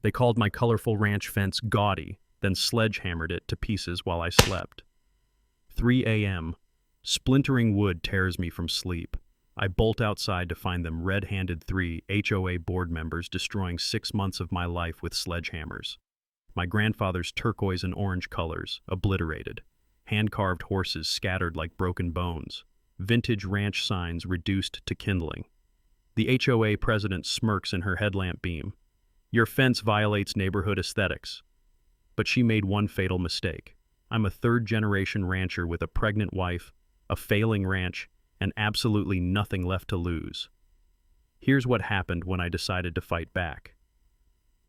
They called my colorful ranch fence Gaudy, then sledgehammered it to pieces while I slept. 3 a.m. Splintering wood tears me from sleep. I bolt outside to find them red-handed 3 HOA board members destroying 6 months of my life with sledgehammers. My grandfather's turquoise and orange colors, obliterated. Hand-carved horses scattered like broken bones. Vintage ranch signs reduced to kindling. The HOA president smirks in her headlamp beam. Your fence violates neighborhood aesthetics. But she made one fatal mistake. I'm a third-generation rancher with a pregnant wife, a failing ranch, and absolutely nothing left to lose. Here's what happened when I decided to fight back.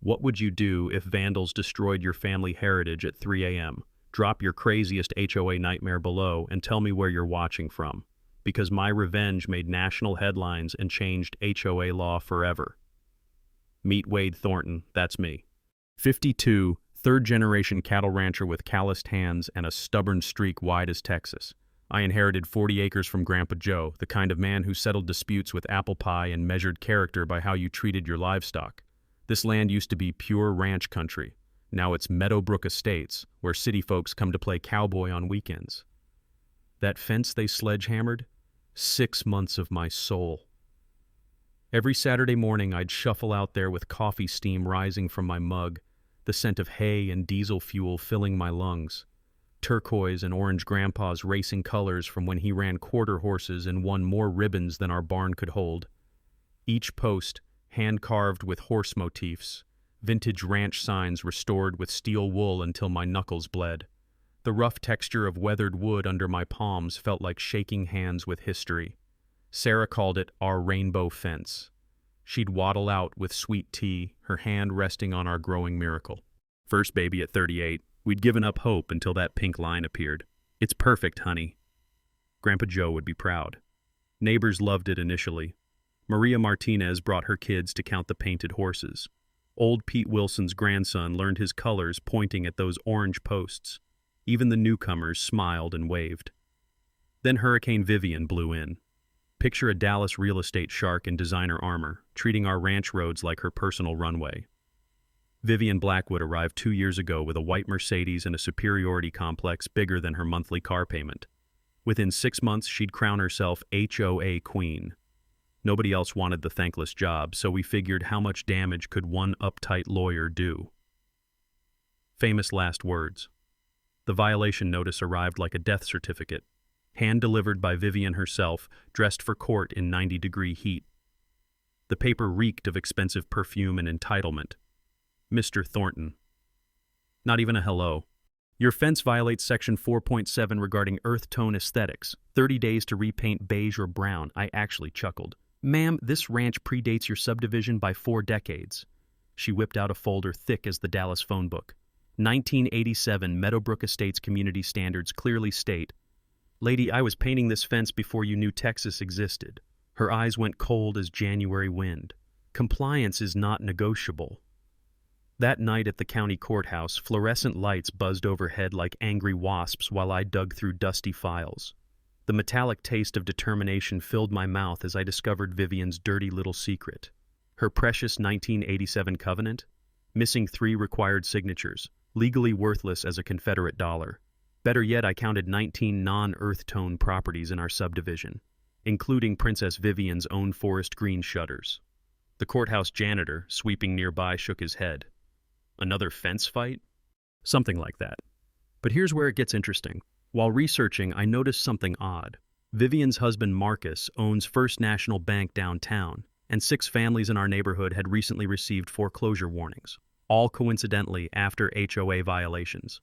What would you do if vandals destroyed your family heritage at 3 a.m.? Drop your craziest HOA nightmare below and tell me where you're watching from, because my revenge made national headlines and changed HOA law forever. Meet Wade Thornton, that's me. 52, third-generation cattle rancher with calloused hands and a stubborn streak wide as Texas. I inherited 40 acres from Grandpa Joe, the kind of man who settled disputes with apple pie and measured character by how you treated your livestock. This land used to be pure ranch country. Now it's Meadowbrook Estates, where city folks come to play cowboy on weekends. That fence they sledgehammered? 6 months of my soul. Every Saturday morning I'd shuffle out there with coffee steam rising from my mug, the scent of hay and diesel fuel filling my lungs. Turquoise and orange grandpa's racing colors from when he ran quarter horses and won more ribbons than our barn could hold. Each post hand-carved with horse motifs, vintage ranch signs restored with steel wool until my knuckles bled. The rough texture of weathered wood under my palms felt like shaking hands with history. Sarah called it our rainbow fence. She'd waddle out with sweet tea, her hand resting on our growing miracle. First baby at 38, we'd given up hope until that pink line appeared. It's perfect, honey. Grandpa Joe would be proud. Neighbors loved it initially. Maria Martinez brought her kids to count the painted horses. Old Pete Wilson's grandson learned his colors pointing at those orange posts. Even the newcomers smiled and waved. Then Hurricane Vivian blew in. Picture a Dallas real estate shark in designer armor, treating our ranch roads like her personal runway. Vivian Blackwood arrived 2 years ago with a white Mercedes and a superiority complex bigger than her monthly car payment. Within 6 months, she'd crown herself HOA Queen. Nobody else wanted the thankless job, so we figured how much damage could one uptight lawyer do. Famous last words. The violation notice arrived like a death certificate, hand-delivered by Vivian herself, dressed for court in 90-degree heat. The paper reeked of expensive perfume and entitlement. Mr. Thornton. Not even a hello. Your fence violates Section 4.7 regarding earth tone aesthetics. 30 days to repaint beige or brown. I actually chuckled. Ma'am, this ranch predates your subdivision by 4 decades. She whipped out a folder thick as the Dallas phone book. 1987 Meadowbrook Estates Community Standards clearly state, Lady, I was painting this fence before you knew Texas existed. Her eyes went cold as January wind. Compliance is not negotiable. That night at the county courthouse, fluorescent lights buzzed overhead like angry wasps while I dug through dusty files. The metallic taste of determination filled my mouth as I discovered Vivian's dirty little secret. Her precious 1987 covenant? Missing 3 required signatures, legally worthless as a Confederate dollar. Better yet, I counted 19 non-earth tone properties in our subdivision, including Princess Vivian's own forest green shutters. The courthouse janitor, sweeping nearby, shook his head. Another fence fight? Something like that. But here's where it gets interesting. While researching, I noticed something odd. Vivian's husband Marcus owns First National Bank downtown, and 6 families in our neighborhood had recently received foreclosure warnings, all coincidentally after HOA violations.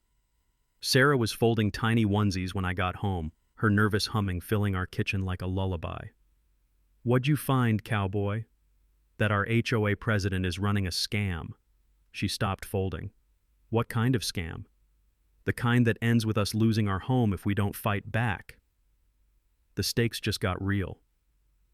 Sarah was folding tiny onesies when I got home, her nervous humming filling our kitchen like a lullaby. What'd you find, cowboy? That our HOA president is running a scam. She stopped folding. What kind of scam? The kind that ends with us losing our home if we don't fight back. The stakes just got real.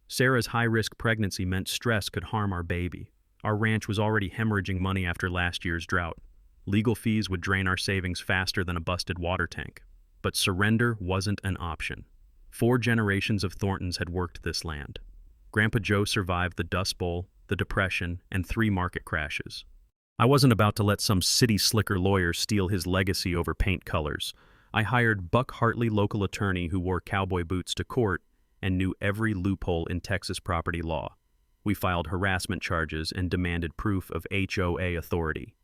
Sarah's high-risk pregnancy meant stress could harm our baby. Our ranch was already hemorrhaging money after last year's drought. Legal fees would drain our savings faster than a busted water tank. But surrender wasn't an option. 4 generations of Thorntons had worked this land. Grandpa Joe survived the Dust Bowl, the Depression, and 3 market crashes. I wasn't about to let some city slicker lawyer steal his legacy over paint colors. I hired Buck Hartley, local attorney who wore cowboy boots to court and knew every loophole in Texas property law. We filed harassment charges and demanded proof of HOA authority.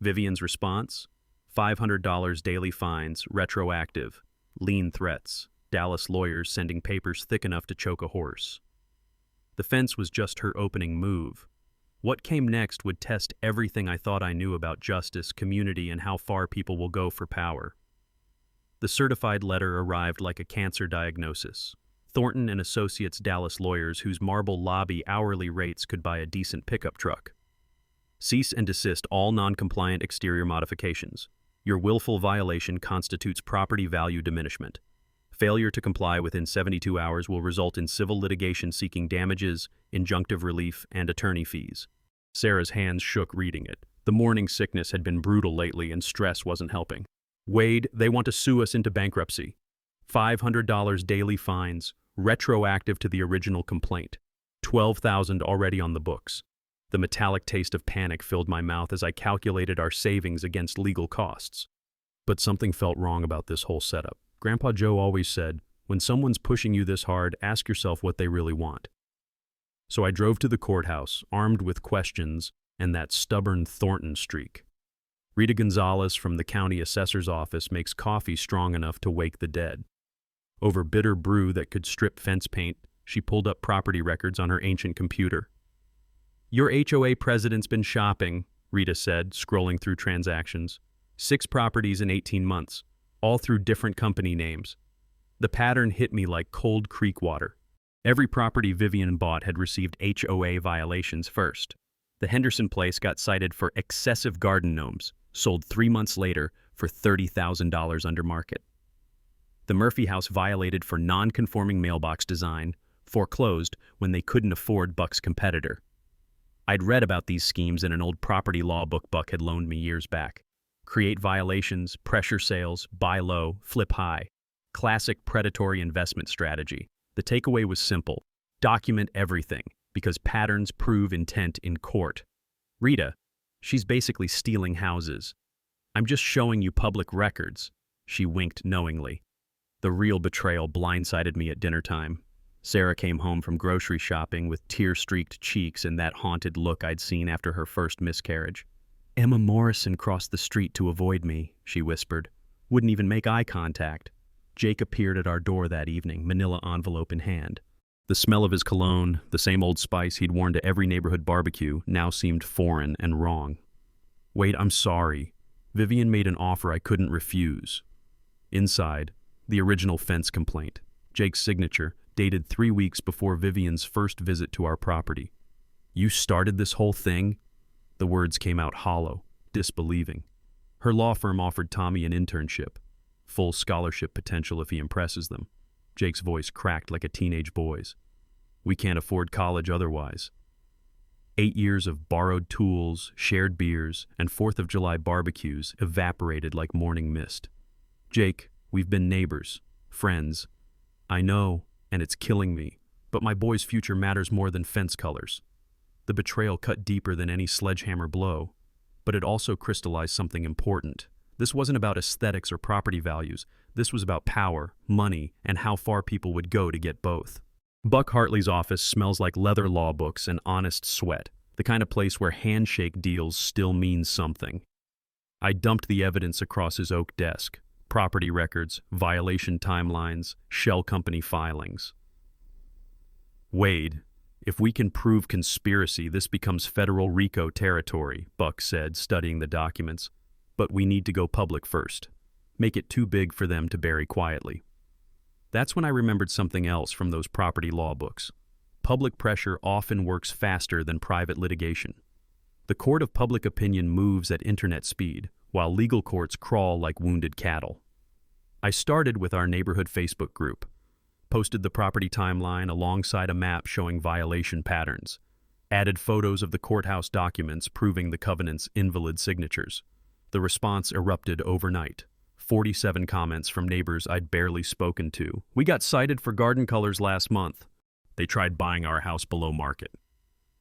Vivian's response? $500 daily fines, retroactive, lien threats, Dallas lawyers sending papers thick enough to choke a horse. The fence was just her opening move. What came next would test everything I thought I knew about justice, community, and how far people will go for power. The certified letter arrived like a cancer diagnosis. Thornton and Associates Dallas lawyers whose marble lobby hourly rates could buy a decent pickup truck. Cease and desist all non-compliant exterior modifications. Your willful violation constitutes property value diminishment. Failure to comply within 72 hours will result in civil litigation seeking damages, injunctive relief, and attorney fees. Sarah's hands shook reading it. The morning sickness had been brutal lately and stress wasn't helping. Wade, they want to sue us into bankruptcy. $500 daily fines, retroactive to the original complaint. $12,000 already on the books. The metallic taste of panic filled my mouth as I calculated our savings against legal costs. But something felt wrong about this whole setup. Grandpa Joe always said, when someone's pushing you this hard, ask yourself what they really want. So I drove to the courthouse, armed with questions and that stubborn Thornton streak. Rita Gonzalez from the county assessor's office makes coffee strong enough to wake the dead. Over bitter brew that could strip fence paint, she pulled up property records on her ancient computer. Your HOA president's been shopping, Rita said, scrolling through transactions. 6 properties in 18 months, all through different company names. The pattern hit me like cold creek water. Every property Vivian bought had received HOA violations first. The Henderson place got cited for excessive garden gnomes, sold 3 months later for $30,000 under market. The Murphy house violated for non-conforming mailbox design, foreclosed when they couldn't afford Buck's competitor. I'd read about these schemes in an old property law book Buck had loaned me years back. Create violations, pressure sales, buy low, flip high. Classic predatory investment strategy. The takeaway was simple. Document everything, because patterns prove intent in court. Rita, she's basically stealing houses. I'm just showing you public records. She winked knowingly. The real betrayal blindsided me at dinner time. Sarah came home from grocery shopping with tear-streaked cheeks and that haunted look I'd seen after her first miscarriage. Emma Morrison crossed the street to avoid me, she whispered. Wouldn't even make eye contact. Jake appeared at our door that evening, manila envelope in hand. The smell of his cologne, the same Old Spice he'd worn to every neighborhood barbecue, now seemed foreign and wrong. Wait, I'm sorry. Vivian made an offer I couldn't refuse. Inside, the original fence complaint. Jake's signature, dated 3 weeks before Vivian's first visit to our property. You started this whole thing? The words came out hollow, disbelieving. Her law firm offered Tommy an internship. Full scholarship potential if he impresses them. Jake's voice cracked like a teenage boy's. We can't afford college otherwise. 8 years of borrowed tools, shared beers, and 4th of July barbecues evaporated like morning mist. Jake, we've been neighbors, friends. I know, and it's killing me, but my boy's future matters more than fence colors. The betrayal cut deeper than any sledgehammer blow, but it also crystallized something important. This wasn't about aesthetics or property values. This was about power, money, and how far people would go to get both. Buck Hartley's office smells like leather law books and honest sweat, the kind of place where handshake deals still mean something. I dumped the evidence across his oak desk. Property records, violation timelines, shell company filings. Wade, if we can prove conspiracy, this becomes federal RICO territory, Buck said, studying the documents. But we need to go public first. Make it too big for them to bury quietly. That's when I remembered something else from those property law books. Public pressure often works faster than private litigation. The court of public opinion moves at internet speed, while legal courts crawl like wounded cattle. I started with our neighborhood Facebook group, posted the property timeline alongside a map showing violation patterns, added photos of the courthouse documents proving the covenant's invalid signatures. The response erupted overnight. 47 comments from neighbors I'd barely spoken to. We got cited for garden colors last month. They tried buying our house below market.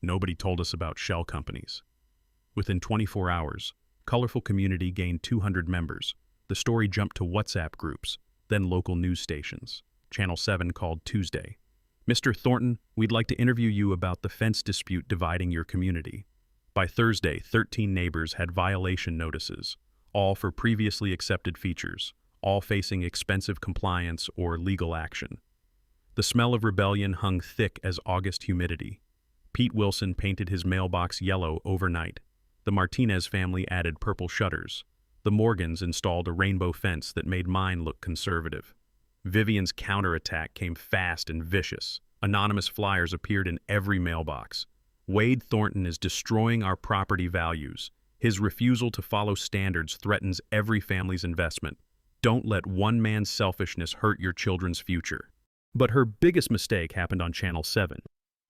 Nobody told us about shell companies. Within 24 hours, Colorful Community gained 200 members. The story jumped to WhatsApp groups, then local news stations. Channel 7 called Tuesday. "Mr. Thornton, we'd like to interview you about the fence dispute dividing your community." By Thursday, 13 neighbors had violation notices, all for previously accepted features, all facing expensive compliance or legal action. The smell of rebellion hung thick as August humidity. Pete Wilson painted his mailbox yellow overnight. The Martinez family added purple shutters. The Morgans installed a rainbow fence that made mine look conservative. Vivian's counterattack came fast and vicious. Anonymous flyers appeared in every mailbox. "Wade Thornton is destroying our property values. His refusal to follow standards threatens every family's investment. Don't let one man's selfishness hurt your children's future." But her biggest mistake happened on Channel 7.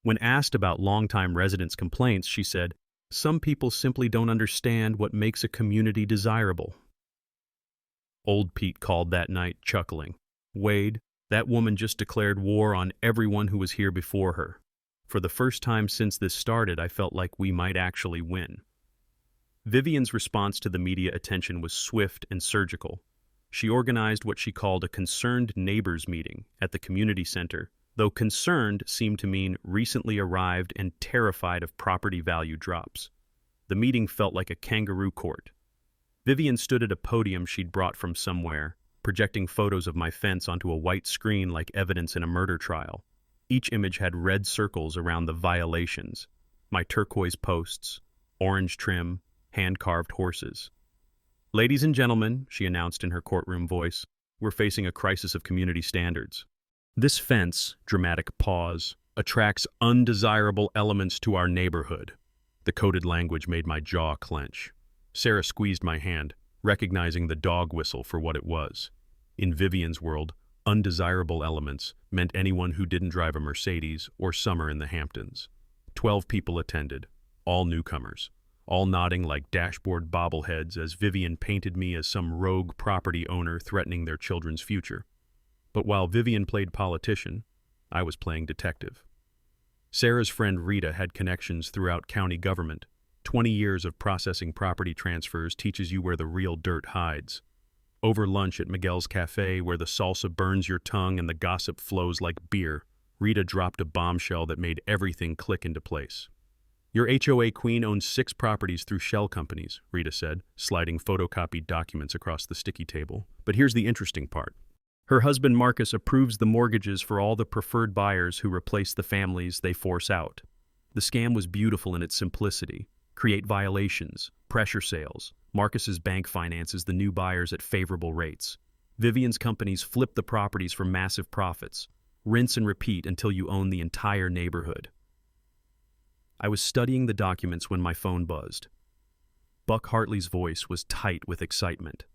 When asked about longtime residents' complaints, she said, "Some people simply don't understand what makes a community desirable." Old Pete called that night, chuckling. "Wade, that woman just declared war on everyone who was here before her. For the first time since this started, I felt like we might actually win." Vivian's response to the media attention was swift and surgical. She organized what she called a concerned neighbors meeting at the community center, though concerned seemed to mean recently arrived and terrified of property value drops. The meeting felt like a kangaroo court. Vivian stood at a podium she'd brought from somewhere, projecting photos of my fence onto a white screen like evidence in a murder trial. Each image had red circles around the violations: my turquoise posts, orange trim, hand-carved horses. "Ladies and gentlemen," she announced in her courtroom voice, "we're facing a crisis of community standards. This fence," dramatic pause, "attracts undesirable elements to our neighborhood." The coded language made my jaw clench. Sarah squeezed my hand, recognizing the dog whistle for what it was. In Vivian's world, undesirable elements meant anyone who didn't drive a Mercedes or summer in the Hamptons. 12 people attended, all newcomers, all nodding like dashboard bobbleheads as Vivian painted me as some rogue property owner threatening their children's future. But while Vivian played politician, I was playing detective. Sarah's friend Rita had connections throughout county government. 20 years of processing property transfers teaches you where the real dirt hides. Over lunch at Miguel's Cafe, where the salsa burns your tongue and the gossip flows like beer, Rita dropped a bombshell that made everything click into place. "Your HOA queen owns 6 properties through shell companies," Rita said, sliding photocopied documents across the sticky table. "But here's the interesting part. Her husband Marcus approves the mortgages for all the preferred buyers who replace the families they force out. The scam was beautiful in its simplicity. Create violations, pressure sales. Marcus's bank finances the new buyers at favorable rates. Vivian's companies flip the properties for massive profits. Rinse and repeat until you own the entire neighborhood." I was studying the documents when my phone buzzed. Buck Hartley's voice was tight with excitement.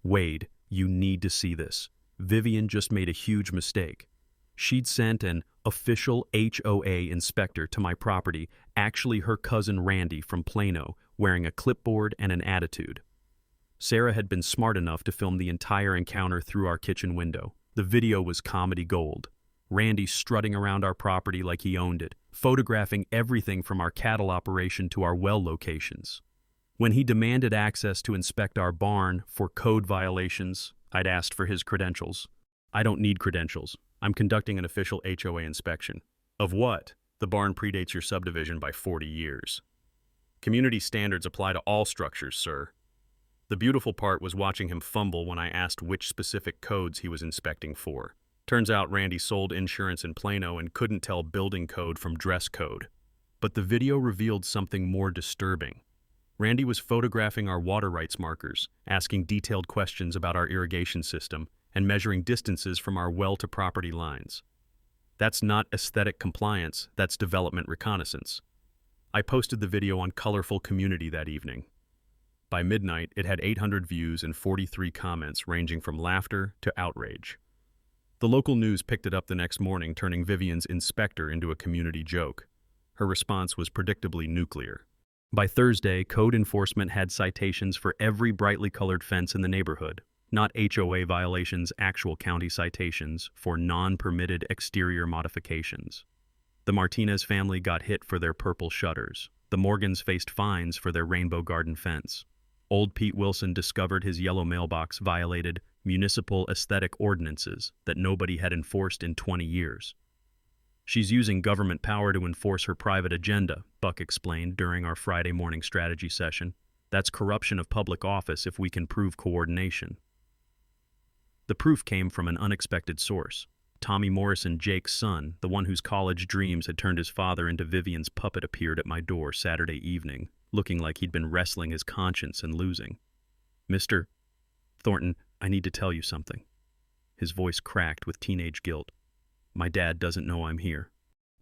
"Wade, you need to see this. Vivian just made a huge mistake. She'd sent an official HOA inspector to my property, actually her cousin Randy from Plano, wearing a clipboard and an attitude. Sarah had been smart enough to film the entire encounter through our kitchen window. The video was comedy gold. Randy strutting around our property like he owned it, photographing everything from our cattle operation to our well locations. When he demanded access to inspect our barn for code violations, I'd asked for his credentials. "I don't need credentials. I'm conducting an official HOA inspection." "Of what? The barn predates your subdivision by 40 years. Community standards apply to all structures, sir." The beautiful part was watching him fumble when I asked which specific codes he was inspecting for. Turns out Randy sold insurance in Plano and couldn't tell building code from dress code. But the video revealed something more disturbing. Randy was photographing our water rights markers, asking detailed questions about our irrigation system, and measuring distances from our well to property lines. That's not aesthetic compliance, that's development reconnaissance. I posted the video on Colorful Community that evening. By midnight, it had 800 views and 43 comments ranging from laughter to outrage. The local news picked it up the next morning, turning Vivian's inspector into a community joke. Her response was predictably nuclear. By Thursday, code enforcement had citations for every brightly colored fence in the neighborhood, not HOA violations, actual county citations for non-permitted exterior modifications. The Martinez family got hit for their purple shutters. The Morgans faced fines for their Rainbow Garden fence. Old Pete Wilson discovered his yellow mailbox violated municipal aesthetic ordinances that nobody had enforced in 20 years. She's using government power to enforce her private agenda, Buck explained during our Friday morning strategy session. That's corruption of public office if we can prove coordination. The proof came from an unexpected source. Tommy Morrison, Jake's son, the one whose college dreams had turned his father into Vivian's puppet, appeared at my door Saturday evening, looking like he'd been wrestling his conscience and losing. "Mr. Thornton, I need to tell you something." His voice cracked with teenage guilt. "My dad doesn't know I'm here."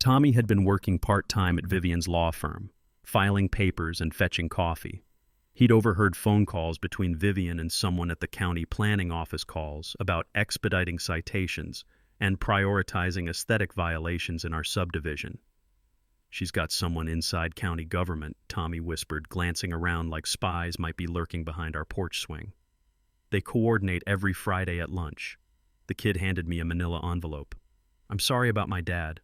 Tommy had been working part-time at Vivian's law firm, filing papers and fetching coffee. He'd overheard phone calls between Vivian and someone at the county planning office calls about expediting citations and prioritizing aesthetic violations in our subdivision. "She's got someone inside county government," Tommy whispered, glancing around like spies might be lurking behind our porch swing. "They coordinate every Friday at lunch." The kid handed me a manila envelope. "I'm sorry about my dad.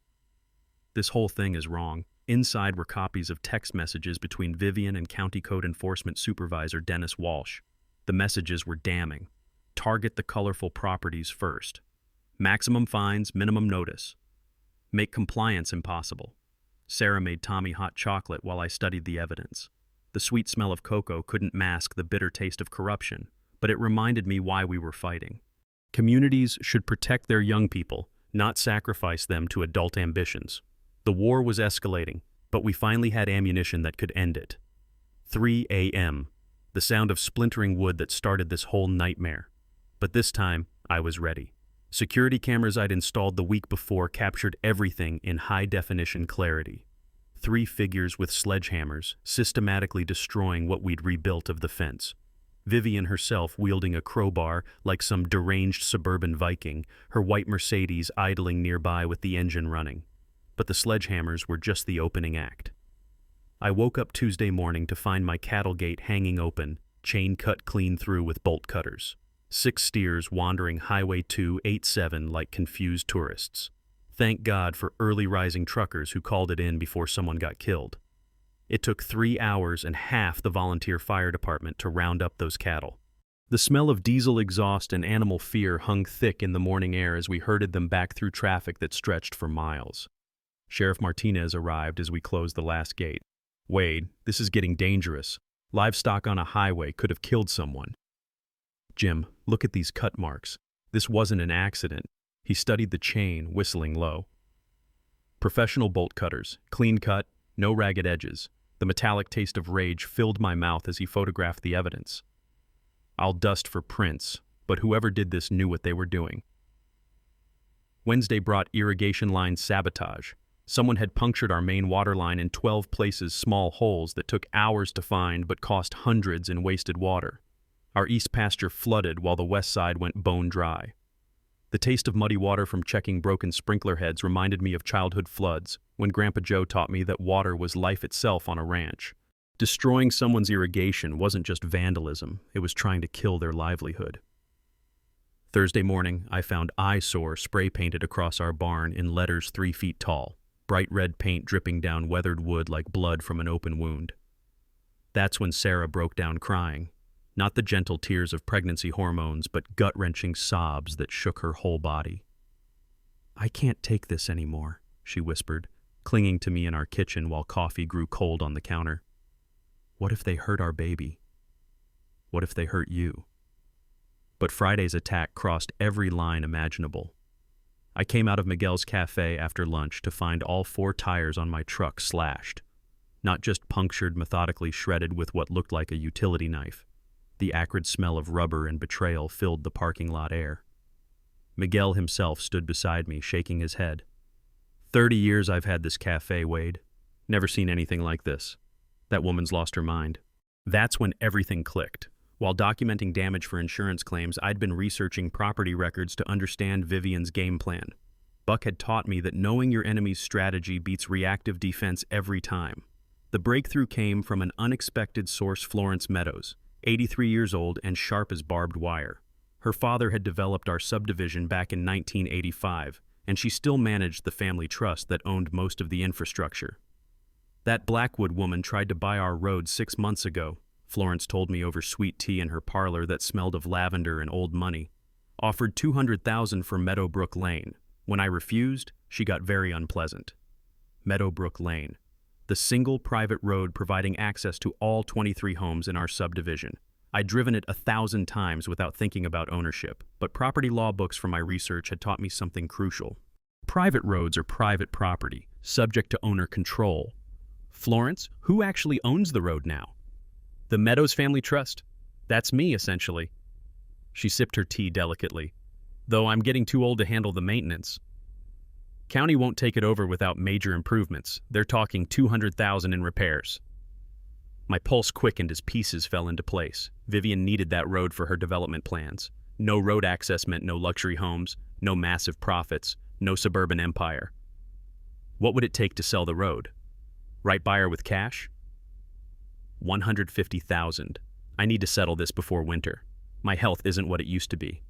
This whole thing is wrong." Inside were copies of text messages between Vivian and County Code Enforcement Supervisor Dennis Walsh. The messages were damning. Target the colorful properties first. Maximum fines, minimum notice. Make compliance impossible. Sarah made Tommy hot chocolate while I studied the evidence. The sweet smell of cocoa couldn't mask the bitter taste of corruption, but it reminded me why we were fighting. Communities should protect their young people, not sacrifice them to adult ambitions. The war was escalating, but we finally had ammunition that could end it. 3 a.m. The sound of splintering wood that started this whole nightmare. But this time, I was ready. Security cameras I'd installed the week before captured everything in high-definition clarity. 3 figures with sledgehammers, systematically destroying what we'd rebuilt of the fence. Vivian herself wielding a crowbar like some deranged suburban Viking, her white Mercedes idling nearby with the engine running. But the sledgehammers were just the opening act. I woke up Tuesday morning to find my cattle gate hanging open, chain cut clean through with bolt cutters. 6 steers wandering Highway 287 like confused tourists. Thank God for early rising truckers who called it in before someone got killed. It took 3 hours and half the volunteer fire department to round up those cattle. The smell of diesel exhaust and animal fear hung thick in the morning air as we herded them back through traffic that stretched for miles. Sheriff Martinez arrived as we closed the last gate. "Wade, this is getting dangerous. Livestock on a highway could have killed someone." "Jim, look at these cut marks. This wasn't an accident." He studied the chain, whistling low. "Professional bolt cutters, clean cut, no ragged edges." The metallic taste of rage filled my mouth as he photographed the evidence. "I'll dust for prints, but whoever did this knew what they were doing." Wednesday brought irrigation line sabotage. Someone had punctured our main water line in 12 places, small holes that took hours to find but cost hundreds in wasted water. Our east pasture flooded while the west side went bone dry. The taste of muddy water from checking broken sprinkler heads reminded me of childhood floods, when Grandpa Joe taught me that water was life itself on a ranch. Destroying someone's irrigation wasn't just vandalism, it was trying to kill their livelihood. Thursday morning, I found eyesore spray painted across our barn in letters 3 feet tall, bright red paint dripping down weathered wood like blood from an open wound. That's when Sarah broke down crying. Not the gentle tears of pregnancy hormones, but gut-wrenching sobs that shook her whole body. "I can't take this anymore," she whispered, clinging to me in our kitchen while coffee grew cold on the counter. "What if they hurt our baby? What if they hurt you?" But Friday's attack crossed every line imaginable. I came out of Miguel's cafe after lunch to find all 4 tires on my truck slashed. Not just punctured, methodically shredded with what looked like a utility knife. The acrid smell of rubber and betrayal filled the parking lot air. Miguel himself stood beside me, shaking his head. 30 years I've had this cafe, Wade. Never seen anything like this. That woman's lost her mind." That's when everything clicked. While documenting damage for insurance claims, I'd been researching property records to understand Vivian's game plan. Buck had taught me that knowing your enemy's strategy beats reactive defense every time. The breakthrough came from an unexpected source, Florence Meadows, 83 years old and sharp as barbed wire. Her father had developed our subdivision back in 1985, and she still managed the family trust that owned most of the infrastructure. That Blackwood woman tried to buy our road 6 months ago, Florence told me over sweet tea in her parlor that smelled of lavender and old money. Offered $200,000 for Meadowbrook Lane. When I refused, she got very unpleasant. Meadowbrook Lane, the single private road providing access to all 23 homes in our subdivision. I'd driven it 1,000 times without thinking about ownership, but property law books from my research had taught me something crucial. Private roads are private property, subject to owner control. Florence, who actually owns the road now? The Meadows Family Trust. That's me, essentially. She sipped her tea delicately. Though I'm getting too old to handle the maintenance. County won't take it over without major improvements. They're talking $200,000 in repairs. My pulse quickened as pieces fell into place. Vivian needed that road for her development plans. No road access meant no luxury homes, no massive profits, no suburban empire. What would it take to sell the road? Right buyer with cash? $150,000. I need to settle this before winter. My health isn't what it used to be.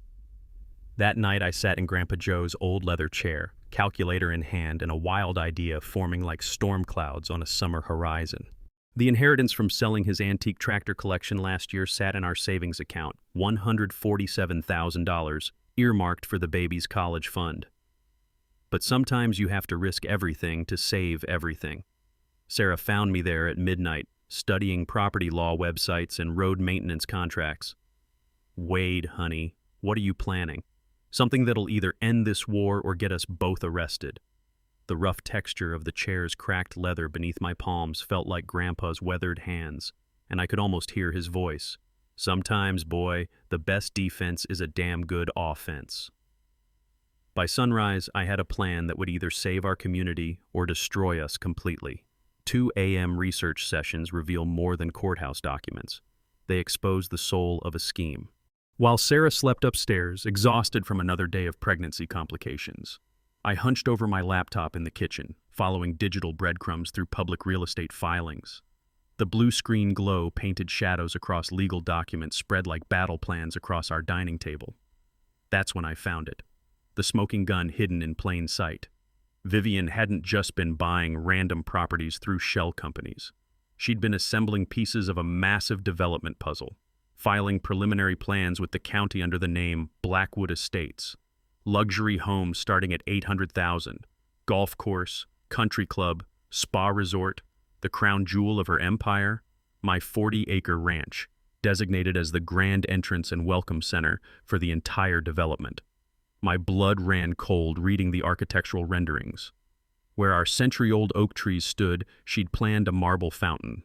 That night I sat in Grandpa Joe's old leather chair, calculator in hand, and a wild idea forming like storm clouds on a summer horizon. The inheritance from selling his antique tractor collection last year sat in our savings account, $147,000, earmarked for the baby's college fund. But sometimes you have to risk everything to save everything. Sarah found me there at midnight, studying property law websites and road maintenance contracts. Wade, honey, what are you planning? Something that'll either end this war or get us both arrested. The rough texture of the chair's cracked leather beneath my palms felt like Grandpa's weathered hands, and I could almost hear his voice. Sometimes, boy, the best defense is a damn good offense. By sunrise, I had a plan that would either save our community or destroy us completely. 2 a.m. research sessions reveal more than courthouse documents. They expose the soul of a scheme. While Sarah slept upstairs, exhausted from another day of pregnancy complications, I hunched over my laptop in the kitchen, following digital breadcrumbs through public real estate filings. The blue screen glow painted shadows across legal documents spread like battle plans across our dining table. That's when I found it. The smoking gun hidden in plain sight. Vivian hadn't just been buying random properties through shell companies. She'd been assembling pieces of a massive development puzzle, filing preliminary plans with the county under the name Blackwood Estates. Luxury homes starting at $800,000, golf course, country club, spa resort, the crown jewel of her empire, my 40-acre ranch, designated as the grand entrance and welcome center for the entire development. My blood ran cold reading the architectural renderings. Where our century-old oak trees stood, she'd planned a marble fountain.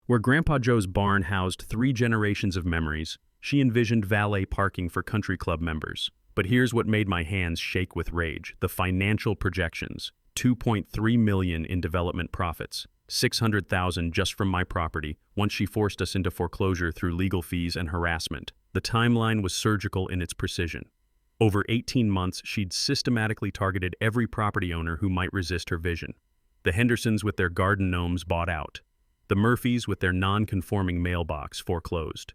Where Grandpa Joe's barn housed 3 generations of memories, she envisioned valet parking for country club members. But here's what made my hands shake with rage: the financial projections. $2.3 million in development profits, $600,000 just from my property, once she forced us into foreclosure through legal fees and harassment. The timeline was surgical in its precision. Over 18 months, she'd systematically targeted every property owner who might resist her vision. The Hendersons with their garden gnomes bought out. The Murphys with their non-conforming mailbox foreclosed.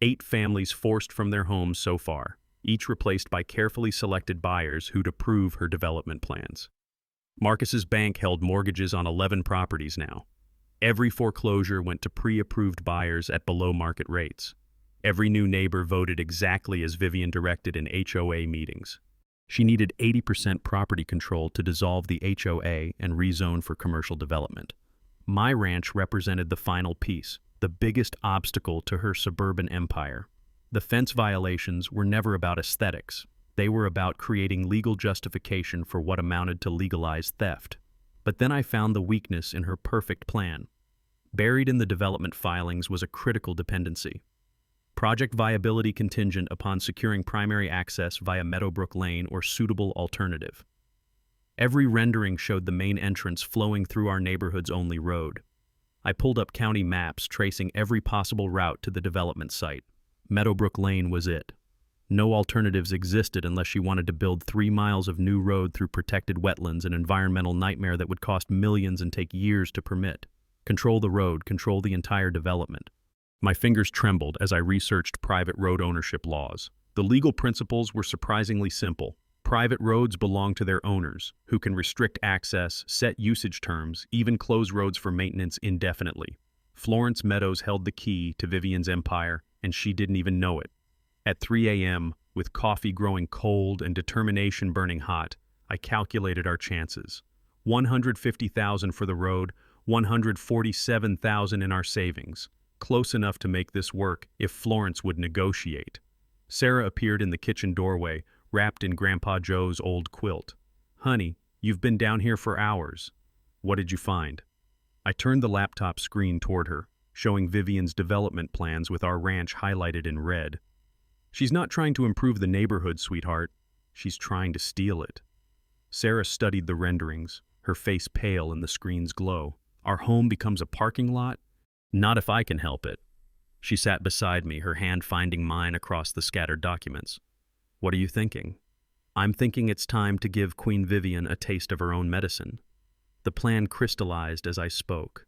8 families forced from their homes so far, each replaced by carefully selected buyers who'd approve her development plans. Marcus's bank held mortgages on 11 properties now. Every foreclosure went to pre-approved buyers at below-market rates. Every new neighbor voted exactly as Vivian directed in HOA meetings. She needed 80% property control to dissolve the HOA and rezone for commercial development. My ranch represented the final piece, the biggest obstacle to her suburban empire. The fence violations were never about aesthetics. They were about creating legal justification for what amounted to legalized theft. But then I found the weakness in her perfect plan. Buried in the development filings was a critical dependency. Project viability contingent upon securing primary access via Meadowbrook Lane or suitable alternative. Every rendering showed the main entrance flowing through our neighborhood's only road. I pulled up county maps tracing every possible route to the development site. Meadowbrook Lane was it. No alternatives existed unless she wanted to build 3 miles of new road through protected wetlands, an environmental nightmare that would cost millions and take years to permit. Control the road, control the entire development. My fingers trembled as I researched private road ownership laws. The legal principles were surprisingly simple. Private roads belong to their owners, who can restrict access, set usage terms, even close roads for maintenance indefinitely. Florence Meadows held the key to Vivian's empire, and she didn't even know it. At 3 a.m., with coffee growing cold and determination burning hot, I calculated our chances. $150,000 for the road, $147,000 in our savings. Close enough to make this work if Florence would negotiate. Sarah appeared in the kitchen doorway, wrapped in Grandpa Joe's old quilt. "Honey, you've been down here for hours. What did you find?" I turned the laptop screen toward her, showing Vivian's development plans with our ranch highlighted in red. "She's not trying to improve the neighborhood, sweetheart. She's trying to steal it." Sarah studied the renderings, her face pale in the screen's glow. "Our home becomes a parking lot? Not if I can help it." She sat beside me, her hand finding mine across the scattered documents. "What are you thinking?" "I'm thinking it's time to give Queen Vivian a taste of her own medicine." The plan crystallized as I spoke.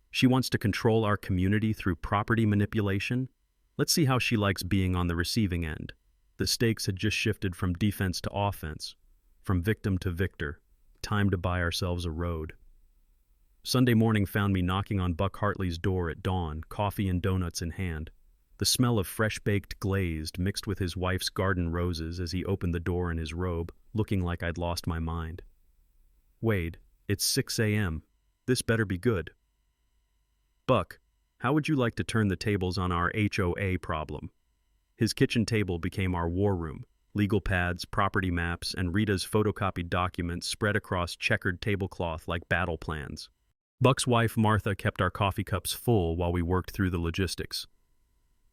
She wants to control our community through property manipulation. Let's see how she likes being on the receiving end. The stakes had just shifted from defense to offense, from victim to victor. Time to buy ourselves a road. Sunday morning found me knocking on Buck Hartley's door at dawn, coffee and donuts in hand. The smell of fresh-baked glazed mixed with his wife's garden roses as he opened the door in his robe, looking like I'd lost my mind. "Wade, it's 6 a.m. This better be good." "Buck, how would you like to turn the tables on our HOA problem?" His kitchen table became our war room. Legal pads, property maps, and Rita's photocopied documents spread across checkered tablecloth like battle plans. Buck's wife, Martha, kept our coffee cups full while we worked through the logistics.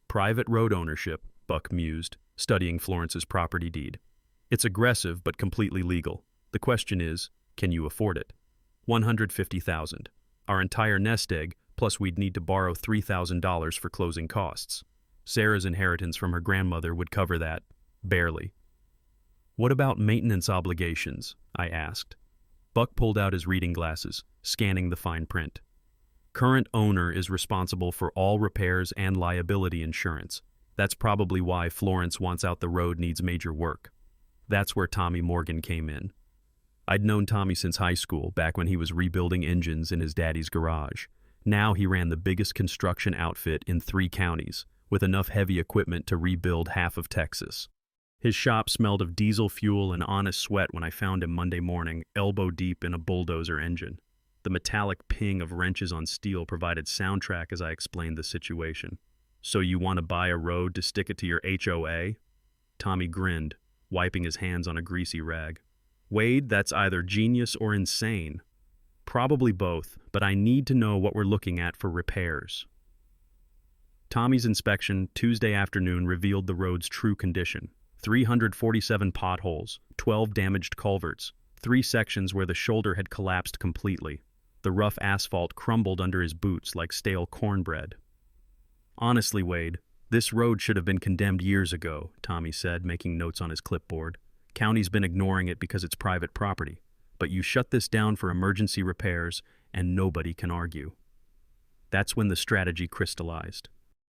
"Private road ownership," Buck mused, studying Florence's property deed. "It's aggressive but completely legal. The question is, can you afford it?" $150,000. Our entire nest egg, plus we'd need to borrow $3,000 for closing costs. Sarah's inheritance from her grandmother would cover that. Barely. "What about maintenance obligations?" I asked. Buck pulled out his reading glasses, scanning the fine print. "Current owner is responsible for all repairs and liability insurance. That's probably why Florence wants out the road needs major work." That's where Tommy Morgan came in. I'd known Tommy since high school, back when he was rebuilding engines in his daddy's garage. Now he ran the biggest construction outfit in 3 counties, with enough heavy equipment to rebuild half of Texas. His shop smelled of diesel fuel and honest sweat when I found him Monday morning, elbow deep in a bulldozer engine. The metallic ping of wrenches on steel provided soundtrack as I explained the situation. "So you want to buy a road to stick it to your HOA?" Tommy grinned, wiping his hands on a greasy rag. "Wade, that's either genius or insane." "Probably both, but I need to know what we're looking at for repairs." Tommy's inspection Tuesday afternoon revealed the road's true condition. 347 potholes, 12 damaged culverts, 3 sections where the shoulder had collapsed completely. The rough asphalt crumbled under his boots like stale cornbread. "Honestly, Wade, this road should have been condemned years ago," Tommy said, making notes on his clipboard. "County's been ignoring it because it's private property. But you shut this down for emergency repairs, and nobody can argue." That's when the strategy crystallized.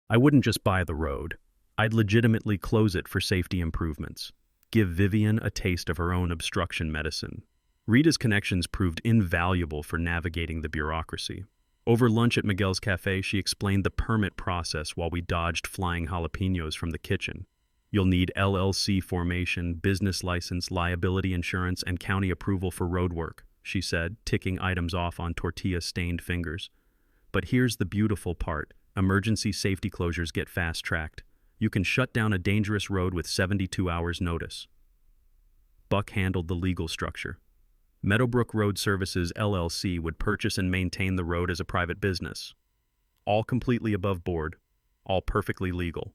I wouldn't just buy the road. I'd legitimately close it for safety improvements. Give Vivian a taste of her own obstruction medicine. Rita's connections proved invaluable for navigating the bureaucracy. Over lunch at Miguel's Cafe, she explained the permit process while we dodged flying jalapenos from the kitchen. "You'll need LLC formation, business license, liability insurance, and county approval for roadwork," she said, ticking items off on tortilla-stained fingers. "But here's the beautiful part. Emergency safety closures get fast-tracked. You can shut down a dangerous road with 72 hours notice." Buck handled the legal structure. Meadowbrook Road Services, LLC would purchase and maintain the road as a private business. All completely above board, all perfectly legal.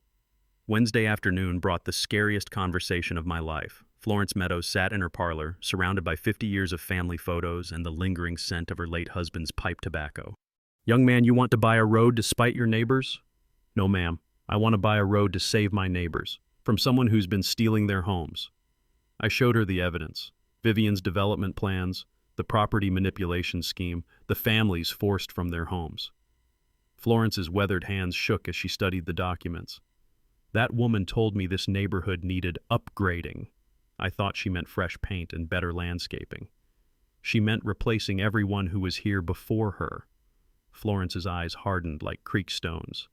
Wednesday afternoon brought the scariest conversation of my life. Florence Meadows sat in her parlor, surrounded by 50 years of family photos and the lingering scent of her late husband's pipe tobacco. "Young man, you want to buy a road to spite your neighbors?" "No, ma'am. I want to buy a road to save my neighbors from someone who's been stealing their homes." I showed her the evidence. Vivian's development plans, the property manipulation scheme, the families forced from their homes. Florence's weathered hands shook as she studied the documents. "That woman told me this neighborhood needed upgrading." I thought she meant fresh paint and better landscaping. She meant replacing everyone who was here before her. Florence's eyes hardened like creek stones.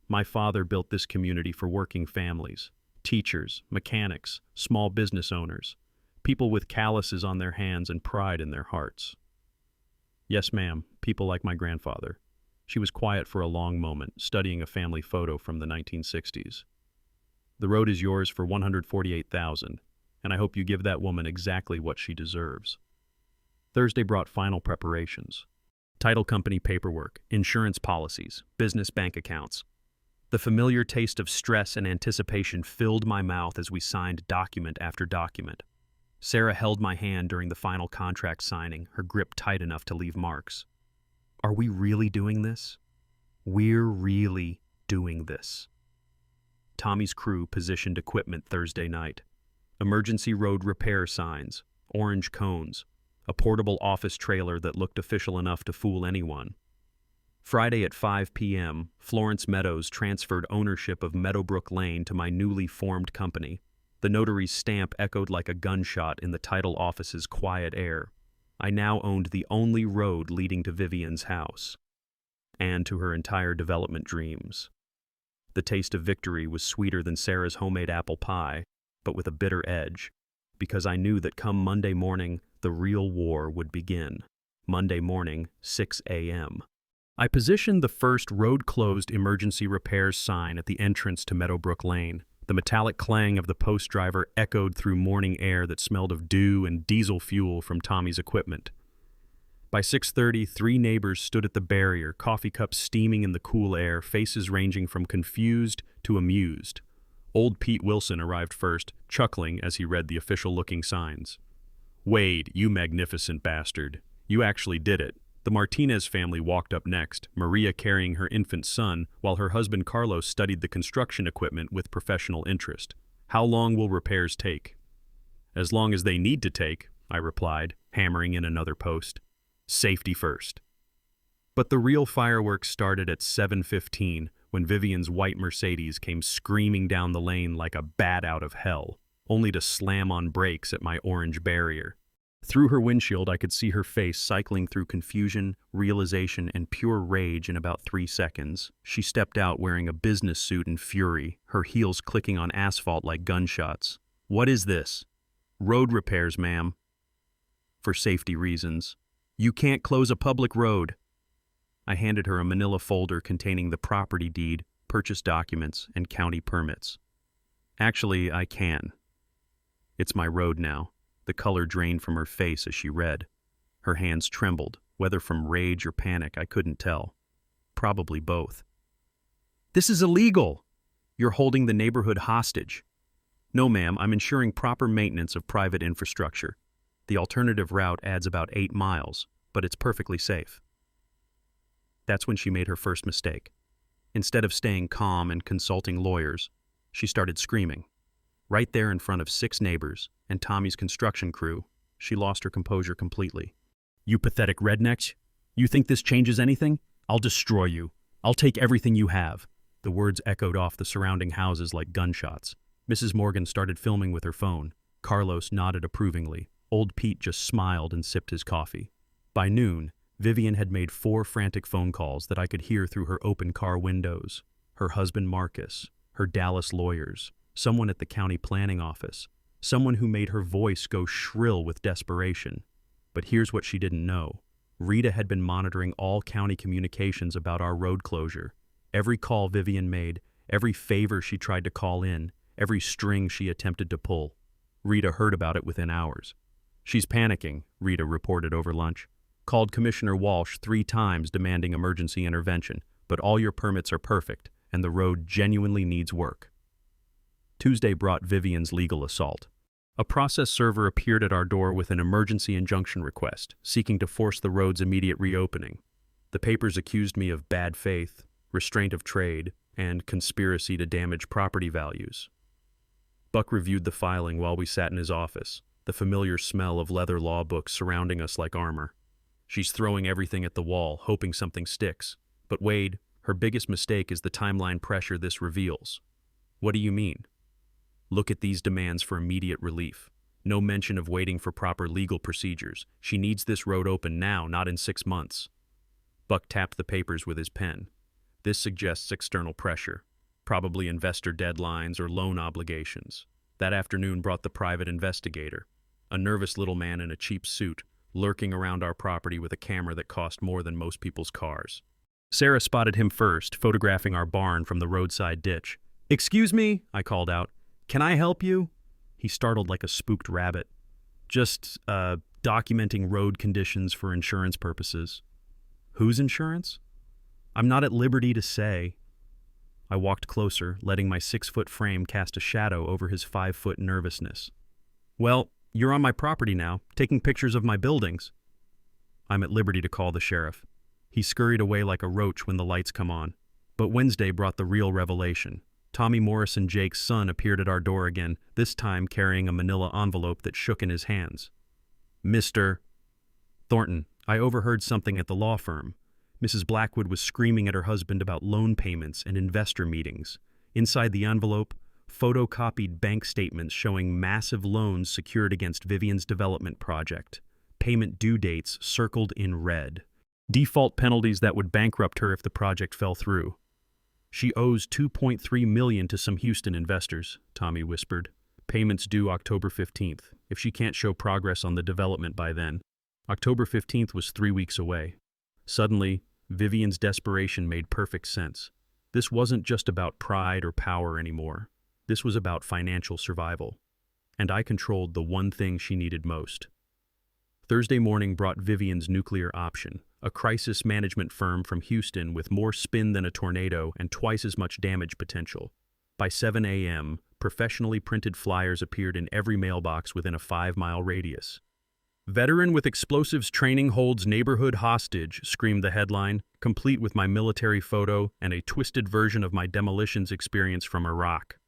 My father built this community for working families, teachers, mechanics, small business owners, people with calluses on their hands and pride in their hearts. Yes, ma'am, people like my grandfather. She was quiet for a long moment, studying a family photo from the 1960s. The road is yours for $148,000, and I hope you give that woman exactly what she deserves. Thursday brought final preparations. Title company paperwork, insurance policies, business bank accounts. The familiar taste of stress and anticipation filled my mouth as we signed document after document. Sarah held my hand during the final contract signing, her grip tight enough to leave marks. Are we really doing this? We're really doing this. Tommy's crew positioned equipment Thursday night. Emergency road repair signs, orange cones, a portable office trailer that looked official enough to fool anyone. Friday at 5 p.m., Florence Meadows transferred ownership of Meadowbrook Lane to my newly formed company. The notary's stamp echoed like a gunshot in the title office's quiet air. I now owned the only road leading to Vivian's house, and to her entire development dreams. The taste of victory was sweeter than Sarah's homemade apple pie, but with a bitter edge, because I knew that come Monday morning, the real war would begin. Monday morning, 6 a.m. I positioned the first road-closed emergency repairs sign at the entrance to Meadowbrook Lane. The metallic clang of the post driver echoed through morning air that smelled of dew and diesel fuel from Tommy's equipment. By 6:30, 3 neighbors stood at the barrier, coffee cups steaming in the cool air, faces ranging from confused to amused. Old Pete Wilson arrived first, chuckling as he read the official-looking signs. "Wade, you magnificent bastard. You actually did it." The Martinez family walked up next, Maria carrying her infant son, while her husband Carlos studied the construction equipment with professional interest. "How long will repairs take?" "As long as they need to take," I replied, hammering in another post. "Safety first." But the real fireworks started at 7:15, when Vivian's white Mercedes came screaming down the lane like a bat out of hell, only to slam on brakes at my orange barrier. Through her windshield, I could see her face cycling through confusion, realization, and pure rage in about 3 seconds. She stepped out wearing a business suit in fury, her heels clicking on asphalt like gunshots. "What is this?" "Road repairs, ma'am." "For safety reasons." "You can't close a public road." I handed her a manila folder containing the property deed, purchase documents, and county permits. "Actually, I can. It's my road now." The color drained from her face as she read. Her hands trembled, whether from rage or panic I couldn't tell. Probably both. "This is illegal! You're holding the neighborhood hostage." "No, ma'am, I'm ensuring proper maintenance of private infrastructure. The alternative route adds about 8 miles, but it's perfectly safe." That's when she made her first mistake. Instead of staying calm and consulting lawyers, she started screaming. Right there in front of 6 neighbors and Tommy's construction crew, she lost her composure completely. "You pathetic rednecks! You think this changes anything? I'll destroy you. I'll take everything you have." The words echoed off the surrounding houses like gunshots. Mrs. Morgan started filming with her phone. Carlos nodded approvingly. Old Pete just smiled and sipped his coffee. By noon, Vivian had made 4 frantic phone calls that I could hear through her open car windows. Her husband Marcus, her Dallas lawyers, someone at the county planning office, someone who made her voice go shrill with desperation. But here's what she didn't know. Rita had been monitoring all county communications about our road closure. Every call Vivian made, every favor she tried to call in, every string she attempted to pull. Rita heard about it within hours. "She's panicking," Rita reported over lunch. "Called Commissioner Walsh 3 times demanding emergency intervention, but all your permits are perfect, and the road genuinely needs work." Tuesday brought Vivian's legal assault. A process server appeared at our door with an emergency injunction request, seeking to force the road's immediate reopening. The papers accused me of bad faith, restraint of trade, and conspiracy to damage property values. Buck reviewed the filing while we sat in his office, the familiar smell of leather law books surrounding us like armor. She's throwing everything at the wall, hoping something sticks. But Wade, her biggest mistake is the timeline pressure this reveals. What do you mean? Look at these demands for immediate relief. No mention of waiting for proper legal procedures. She needs this road open now, not in 6 months. Buck tapped the papers with his pen. This suggests external pressure, probably investor deadlines or loan obligations. That afternoon brought the private investigator, a nervous little man in a cheap suit, lurking around our property with a camera that cost more than most people's cars. Sarah spotted him first, photographing our barn from the roadside ditch. "Excuse me," I called out. "Can I help you?" He startled like a spooked rabbit. "Just, documenting road conditions for insurance purposes." "Whose insurance?" "I'm not at liberty to say." I walked closer, letting my 6-foot frame cast a shadow over his 5-foot nervousness. "Well, you're on my property now, taking pictures of my buildings." "I'm at liberty to call the sheriff." He scurried away like a roach when the lights come on. But Wednesday brought the real revelation. Tommy Morrison, Jake's son, appeared at our door again, this time carrying a manila envelope that shook in his hands. "Mr. Thornton, I overheard something at the law firm. Mrs. Blackwood was screaming at her husband about loan payments and investor meetings. Inside the envelope, photocopied bank statements showing massive loans secured against Vivian's development project. Payment due dates circled in red. Default penalties that would bankrupt her if the project fell through. She owes $2.3 million to some Houston investors," Tommy whispered. "Payments due October 15th, if she can't show progress on the development by then." October 15th was 3 weeks away. Suddenly, Vivian's desperation made perfect sense. This wasn't just about pride or power anymore. This was about financial survival. And I controlled the one thing she needed most. Thursday morning brought Vivian's nuclear option, a crisis management firm from Houston with more spin than a tornado and twice as much damage potential. By 7 a.m., professionally printed flyers appeared in every mailbox within a 5-mile radius. "Veteran with explosives training holds neighborhood hostage," screamed the headline, complete with my military photo and a twisted version of my demolitions experience from Iraq.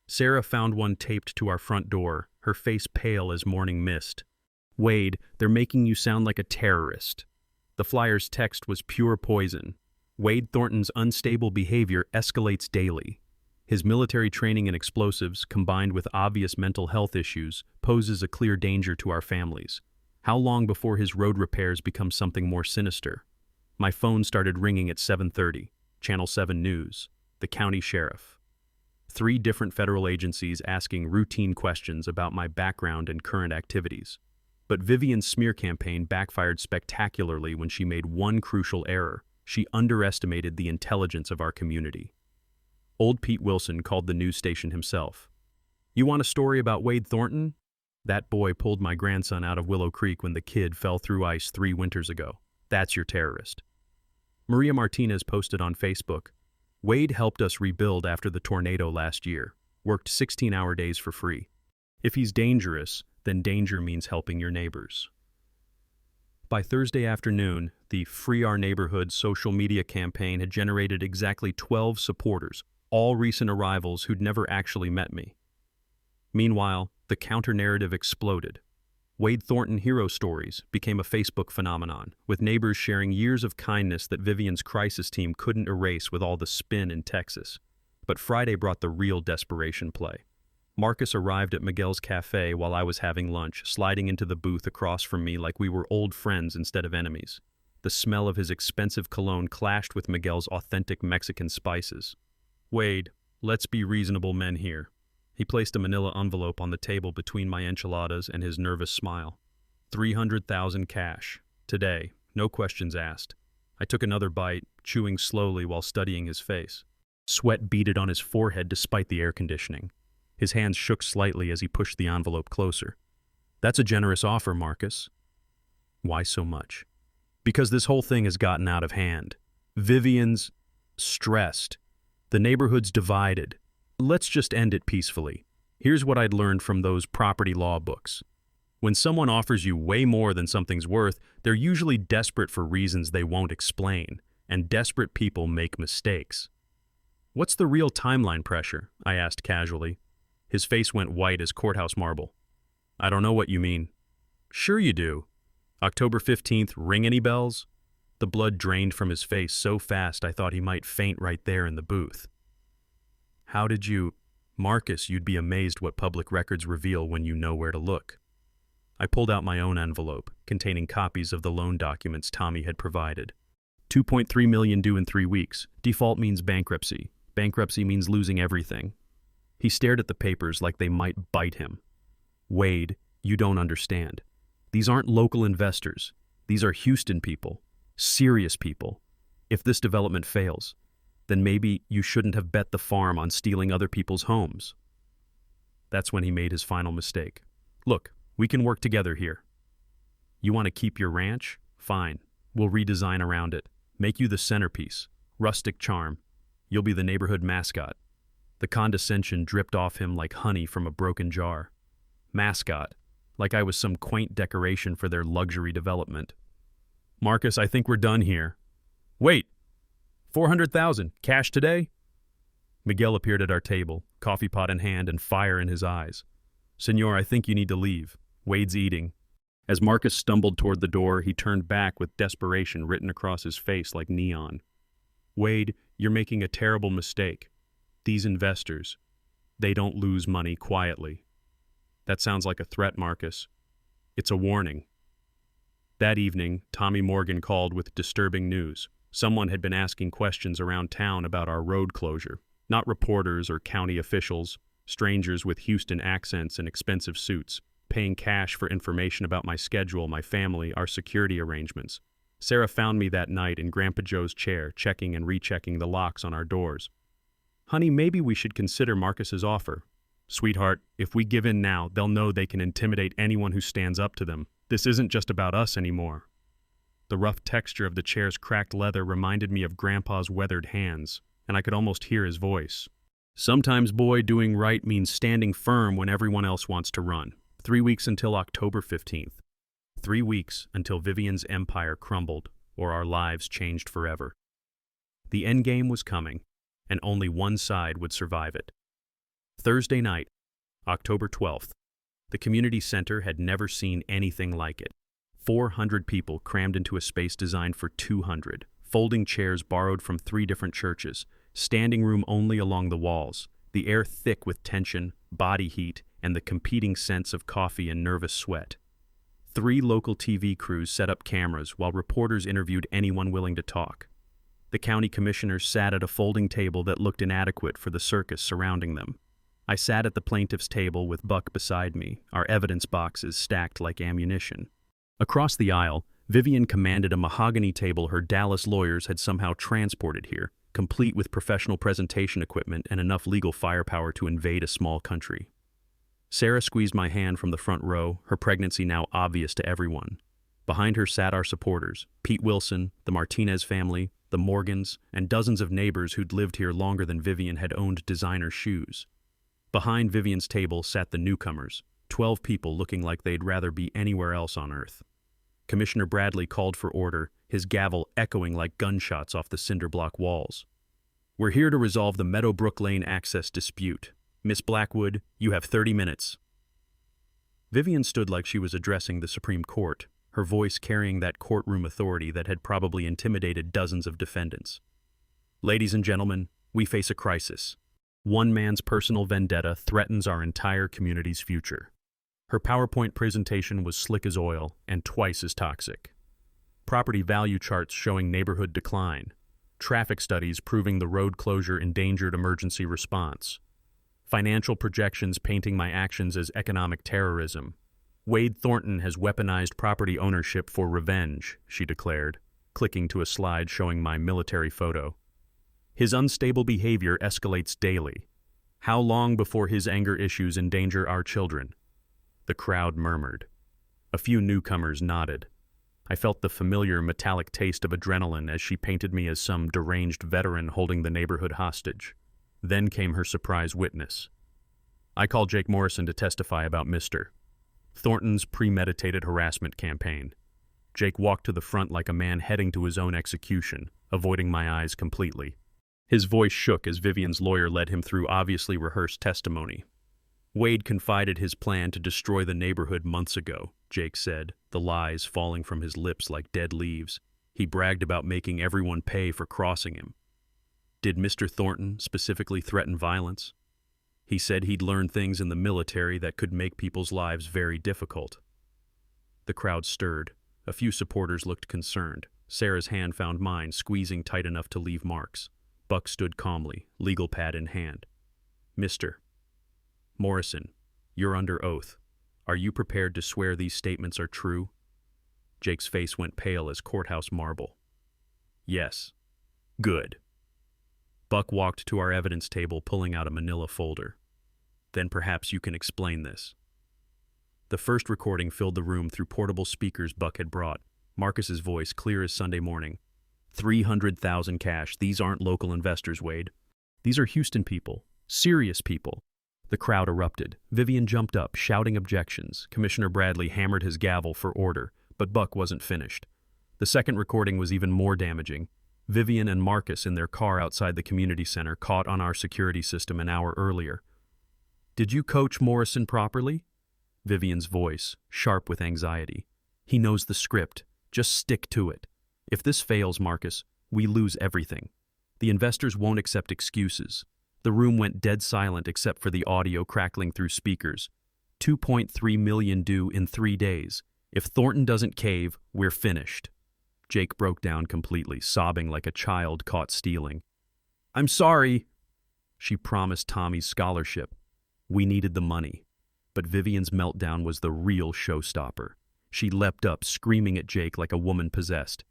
Sarah found one taped to our front door, her face pale as morning mist. "Wade, they're making you sound like a terrorist." The flyer's text was pure poison. "Wade Thornton's unstable behavior escalates daily. His military training in explosives, combined with obvious mental health issues, poses a clear danger to our families. How long before his road repairs become something more sinister?" My phone started ringing at 7:30. Channel 7 News. The county sheriff. 3 different federal agencies asking routine questions about my background and current activities. But Vivian's smear campaign backfired spectacularly when she made one crucial error. She underestimated the intelligence of our community. Old Pete Wilson called the news station himself. "You want a story about Wade Thornton? That boy pulled my grandson out of Willow Creek when the kid fell through ice 3 winters ago. That's your terrorist." Maria Martinez posted on Facebook, "Wade helped us rebuild after the tornado last year. Worked 16-hour days for free. If he's dangerous, then danger means helping your neighbors." By Thursday afternoon, the Free Our Neighborhood social media campaign had generated exactly 12 supporters, all recent arrivals who'd never actually met me. Meanwhile, the counter-narrative exploded. Wade Thornton Hero Stories became a Facebook phenomenon, with neighbors sharing years of kindness that Vivian's crisis team couldn't erase with all the spin in Texas. But Friday brought the real desperation play. Marcus arrived at Miguel's cafe while I was having lunch, sliding into the booth across from me like we were old friends instead of enemies. The smell of his expensive cologne clashed with Miguel's authentic Mexican spices. "Wade, let's be reasonable men here." He placed a manila envelope on the table between my enchiladas and his nervous smile. 300,000 cash. Today. No questions asked. I took another bite, chewing slowly while studying his face. Sweat beaded on his forehead despite the air conditioning. His hands shook slightly as he pushed the envelope closer. "That's a generous offer, Marcus." "Why so much?" "Because this whole thing has gotten out of hand. Vivian's stressed. The neighborhood's divided. Let's just end it peacefully. Here's what I'd learned from those property law books. When someone offers you way more than something's worth, they're usually desperate for reasons they won't explain, and desperate people make mistakes." "What's the real timeline pressure?" I asked casually. His face went white as courthouse marble. "I don't know what you mean." "Sure you do. October 15th, ring any bells?" The blood drained from his face so fast I thought he might faint right there in the booth. "How did you—" Marcus, you'd be amazed what public records reveal when you know where to look. I pulled out my own envelope, containing copies of the loan documents Tommy had provided. 2.3 million due in 3 weeks. Default means bankruptcy. Bankruptcy means losing everything. He stared at the papers like they might bite him. Wade, you don't understand. These aren't local investors. These are Houston people. Serious people. If this development fails, then maybe you shouldn't have bet the farm on stealing other people's homes. That's when he made his final mistake. Look, we can work together here. You want to keep your ranch? Fine. We'll redesign around it. Make you the centerpiece. Rustic charm. You'll be the neighborhood mascot. The condescension dripped off him like honey from a broken jar. Mascot. Like I was some quaint decoration for their luxury development. Marcus, I think we're done here. Wait! 400,000. Cash today? Miguel appeared at our table, coffee pot in hand and fire in his eyes. Senor, I think you need to leave. Wade's eating. As Marcus stumbled toward the door, he turned back with desperation written across his face like neon. Wade, you're making a terrible mistake. These investors, they don't lose money quietly. That sounds like a threat, Marcus. It's a warning. That evening, Tommy Morgan called with disturbing news. Someone had been asking questions around town about our road closure. Not reporters or county officials, strangers with Houston accents and expensive suits, paying cash for information about my schedule, my family, our security arrangements. Sarah found me that night in Grandpa Joe's chair, checking and rechecking the locks on our doors. Honey, maybe we should consider Marcus's offer. Sweetheart, if we give in now, they'll know they can intimidate anyone who stands up to them. This isn't just about us anymore. The rough texture of the chair's cracked leather reminded me of Grandpa's weathered hands, and I could almost hear his voice. Sometimes, boy, doing right means standing firm when everyone else wants to run. 3 weeks until October 15th. 3 weeks until Vivian's empire crumbled, or our lives changed forever. The endgame was coming, and only one side would survive it. Thursday night, October 12th. The community center had never seen anything like it. 400 people crammed into a space designed for 200, folding chairs borrowed from 3 different churches, standing room only along the walls, the air thick with tension, body heat, and the competing scents of coffee and nervous sweat. 3 local TV crews set up cameras while reporters interviewed anyone willing to talk. The county commissioners sat at a folding table that looked inadequate for the circus surrounding them. I sat at the plaintiff's table with Buck beside me, our evidence boxes stacked like ammunition. Across the aisle, Vivian commanded a mahogany table her Dallas lawyers had somehow transported here, complete with professional presentation equipment and enough legal firepower to invade a small country. Sarah squeezed my hand from the front row, her pregnancy now obvious to everyone. Behind her sat our supporters, Pete Wilson, the Martinez family, the Morgans, and dozens of neighbors who'd lived here longer than Vivian had owned designer shoes. Behind Vivian's table sat the newcomers, 12 people looking like they'd rather be anywhere else on earth. Commissioner Bradley called for order, his gavel echoing like gunshots off the cinder block walls. We're here to resolve the Meadowbrook Lane access dispute. Miss Blackwood, you have 30 minutes. Vivian stood like she was addressing the Supreme Court, her voice carrying that courtroom authority that had probably intimidated dozens of defendants. Ladies and gentlemen, we face a crisis. One man's personal vendetta threatens our entire community's future. Her PowerPoint presentation was slick as oil and twice as toxic. Property value charts showing neighborhood decline. Traffic studies proving the road closure endangered emergency response. Financial projections painting my actions as economic terrorism. Wade Thornton has weaponized property ownership for revenge, she declared, clicking to a slide showing my military photo. His unstable behavior escalates daily. How long before his anger issues endanger our children? The crowd murmured. A few newcomers nodded. I felt the familiar metallic taste of adrenaline as she painted me as some deranged veteran holding the neighborhood hostage. Then came her surprise witness. I called Jake Morrison to testify about Mr. Thornton's premeditated harassment campaign. Jake walked to the front like a man heading to his own execution, avoiding my eyes completely. His voice shook as Vivian's lawyer led him through obviously rehearsed testimony. Wade confided his plan to destroy the neighborhood months ago, Jake said, the lies falling from his lips like dead leaves. He bragged about making everyone pay for crossing him. Did Mr. Thornton specifically threaten violence? He said he'd learned things in the military that could make people's lives very difficult. The crowd stirred. A few supporters looked concerned. Sarah's hand found mine, squeezing tight enough to leave marks. Buck stood calmly, legal pad in hand. Mr. Morrison, you're under oath. Are you prepared to swear these statements are true? Jake's face went pale as courthouse marble. Yes. Good. Buck walked to our evidence table, pulling out a manila folder. Then perhaps you can explain this. The first recording filled the room through portable speakers Buck had brought. Marcus's voice, clear as Sunday morning. 300,000 cash. These aren't local investors, Wade. These are Houston people. Serious people. The crowd erupted. Vivian jumped up, shouting objections. Commissioner Bradley hammered his gavel for order, but Buck wasn't finished. The second recording was even more damaging. Vivian and Marcus in their car outside the community center, caught on our security system an hour earlier. Did you coach Morrison properly? Vivian's voice, sharp with anxiety. He knows the script. Just stick to it. If this fails, Marcus, we lose everything. The investors won't accept excuses. The room went dead silent except for the audio crackling through speakers. 2.3 million due in 3 days. If Thornton doesn't cave, we're finished. Jake broke down completely, sobbing like a child caught stealing. I'm sorry. She promised Tommy's scholarship. We needed the money. But Vivian's meltdown was the real showstopper. She leapt up, screaming at Jake like a woman possessed.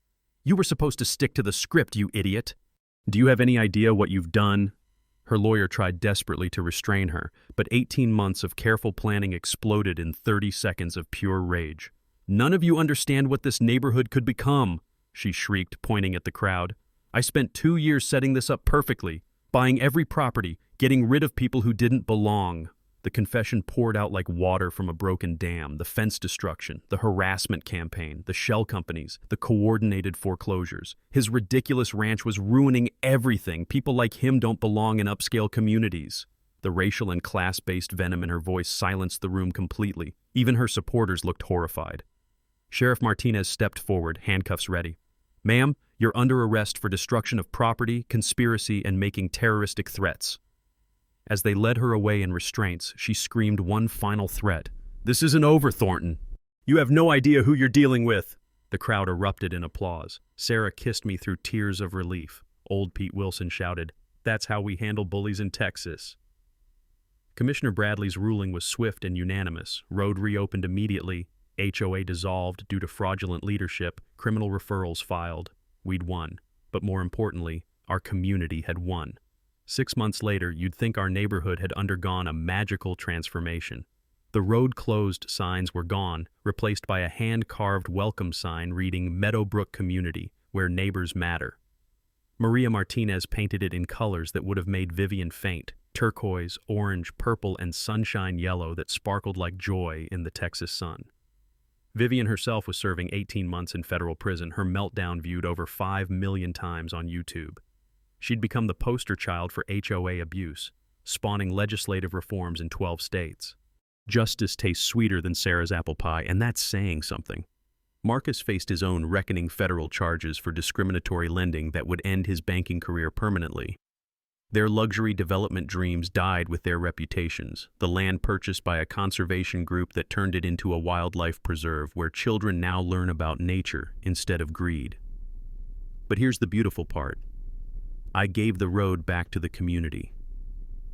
You were supposed to stick to the script, you idiot. Do you have any idea what you've done? Her lawyer tried desperately to restrain her, but 18 months of careful planning exploded in 30 seconds of pure rage. None of you understand what this neighborhood could become, she shrieked, pointing at the crowd. I spent 2 years setting this up perfectly, buying every property, getting rid of people who didn't belong. The confession poured out like water from a broken dam, the fence destruction, the harassment campaign, the shell companies, the coordinated foreclosures. His ridiculous ranch was ruining everything. People like him don't belong in upscale communities. The racial and class-based venom in her voice silenced the room completely. Even her supporters looked horrified. Sheriff Martinez stepped forward, handcuffs ready. Ma'am, you're under arrest for destruction of property, conspiracy, and making terroristic threats. As they led her away in restraints, she screamed one final threat. This isn't over, Thornton. You have no idea who you're dealing with. The crowd erupted in applause. Sarah kissed me through tears of relief. Old Pete Wilson shouted, That's how we handle bullies in Texas. Commissioner Bradley's ruling was swift and unanimous. Road reopened immediately. HOA dissolved due to fraudulent leadership. Criminal referrals filed. We'd won. But more importantly, our community had won. 6 months later, you'd think our neighborhood had undergone a magical transformation. The road closed signs were gone, replaced by a hand-carved welcome sign reading Meadowbrook Community, where neighbors matter. Maria Martinez painted it in colors that would have made Vivian faint, turquoise, orange, purple, and sunshine yellow that sparkled like joy in the Texas sun. Vivian herself was serving 18 months in federal prison, her meltdown viewed over 5 million times on YouTube. She'd become the poster child for HOA abuse, spawning legislative reforms in 12 states. Justice tastes sweeter than Sarah's apple pie, and that's saying something. Marcus faced his own reckoning federal charges for discriminatory lending that would end his banking career permanently. Their luxury development dreams died with their reputations, the land purchased by a conservation group that turned it into a wildlife preserve where children now learn about nature instead of greed. But here's the beautiful part. I gave the road back to the community.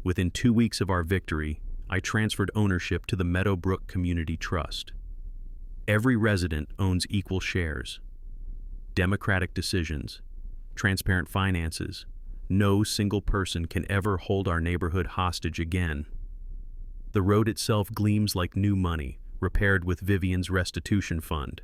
Within 2 weeks of our victory, I transferred ownership to the Meadowbrook Community Trust. Every resident owns equal shares. Democratic decisions, transparent finances. No single person can ever hold our neighborhood hostage again. The road itself gleams like new money, repaired with Vivian's restitution fund.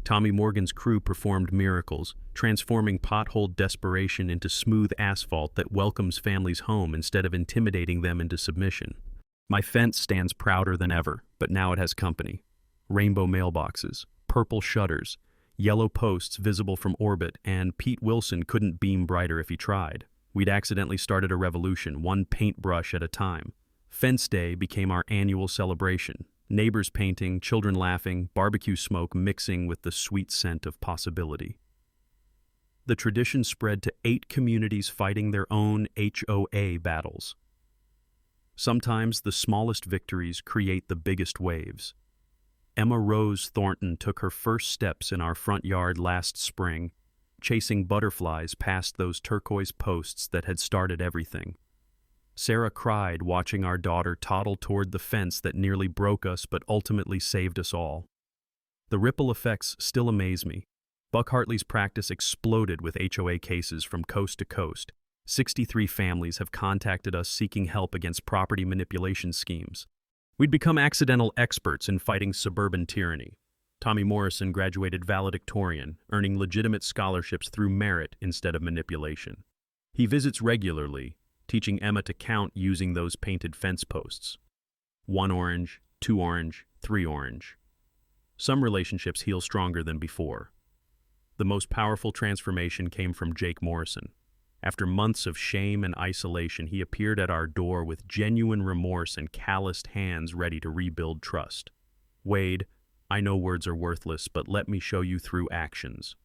Tommy Morgan's crew performed miracles, transforming pothole desperation into smooth asphalt that welcomes families home instead of intimidating them into submission. My fence stands prouder than ever, but now it has company. Rainbow mailboxes, purple shutters, yellow posts visible from orbit, and Pete Wilson couldn't beam brighter if he tried. We'd accidentally started a revolution, one paintbrush at a time. Fence Day became our annual celebration. Neighbors painting, children laughing, barbecue smoke mixing with the sweet scent of possibility. The tradition spread to 8 communities fighting their own HOA battles. Sometimes the smallest victories create the biggest waves. Emma Rose Thornton took her first steps in our front yard last spring, chasing butterflies past those turquoise posts that had started everything. Sarah cried watching our daughter toddle toward the fence that nearly broke us but ultimately saved us all. The ripple effects still amaze me. Buck Hartley's practice exploded with HOA cases from coast to coast. 63 families have contacted us seeking help against property manipulation schemes. We'd become accidental experts in fighting suburban tyranny. Tommy Morrison graduated valedictorian, earning legitimate scholarships through merit instead of manipulation. He visits regularly, teaching Emma to count using those painted fence posts. 1 orange, 2 orange, 3 orange. Some relationships heal stronger than before. The most powerful transformation came from Jake Morrison. After months of shame and isolation, he appeared at our door with genuine remorse and calloused hands ready to rebuild trust. Wade, I know words are worthless, but let me show you through actions.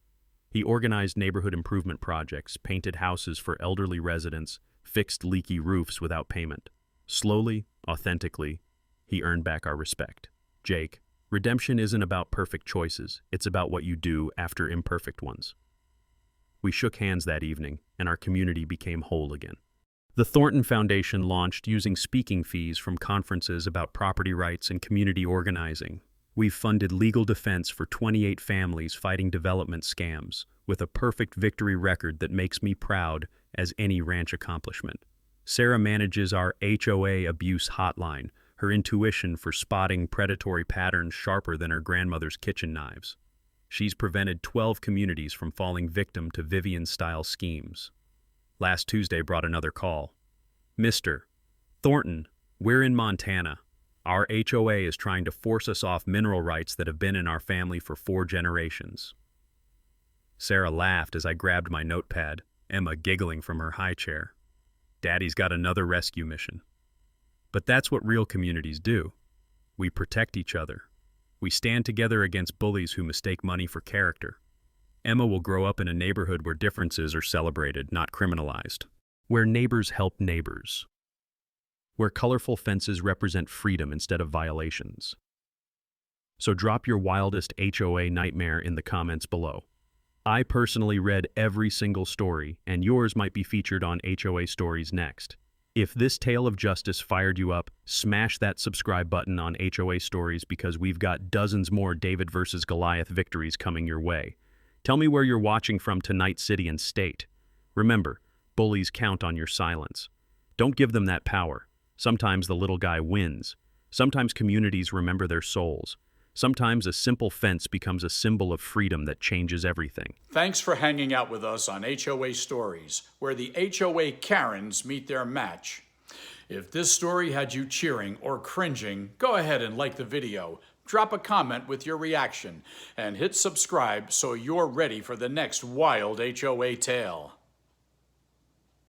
He organized neighborhood improvement projects, painted houses for elderly residents, fixed leaky roofs without payment. Slowly, authentically, he earned back our respect. Jake, redemption isn't about perfect choices, it's about what you do after imperfect ones. We shook hands that evening, and our community became whole again. The Thornton Foundation launched using speaking fees from conferences about property rights and community organizing. We've funded legal defense for 28 families fighting development scams, with a perfect victory record that makes me proud as any ranch accomplishment. Sarah manages our HOA abuse hotline, her intuition for spotting predatory patterns sharper than her grandmother's kitchen knives. She's prevented 12 communities from falling victim to Vivian-style schemes. Last Tuesday brought another call. Mr. Thornton, we're in Montana. Our HOA is trying to force us off mineral rights that have been in our family for 4 generations. Sarah laughed as I grabbed my notepad, Emma giggling from her high chair. Daddy's got another rescue mission. But that's what real communities do. We protect each other. We stand together against bullies who mistake money for character. Emma will grow up in a neighborhood where differences are celebrated, not criminalized. Where neighbors help neighbors. Where colorful fences represent freedom instead of violations. So drop your wildest HOA nightmare in the comments below. I personally read every single story, and yours might be featured on HOA Stories next. If this tale of justice fired you up, smash that subscribe button on HOA Stories because we've got dozens more David versus Goliath victories coming your way. Tell me where you're watching from tonight, city and state. Remember, bullies count on your silence. Don't give them that power. Sometimes the little guy wins. Sometimes communities remember their souls. Sometimes a simple fence becomes a symbol of freedom that changes everything. Thanks for hanging out with us on HOA Stories, where the HOA Karens meet their match. If this story had you cheering or cringing, go ahead and like the video, drop a comment with your reaction, and hit subscribe so you're ready for the next wild HOA tale.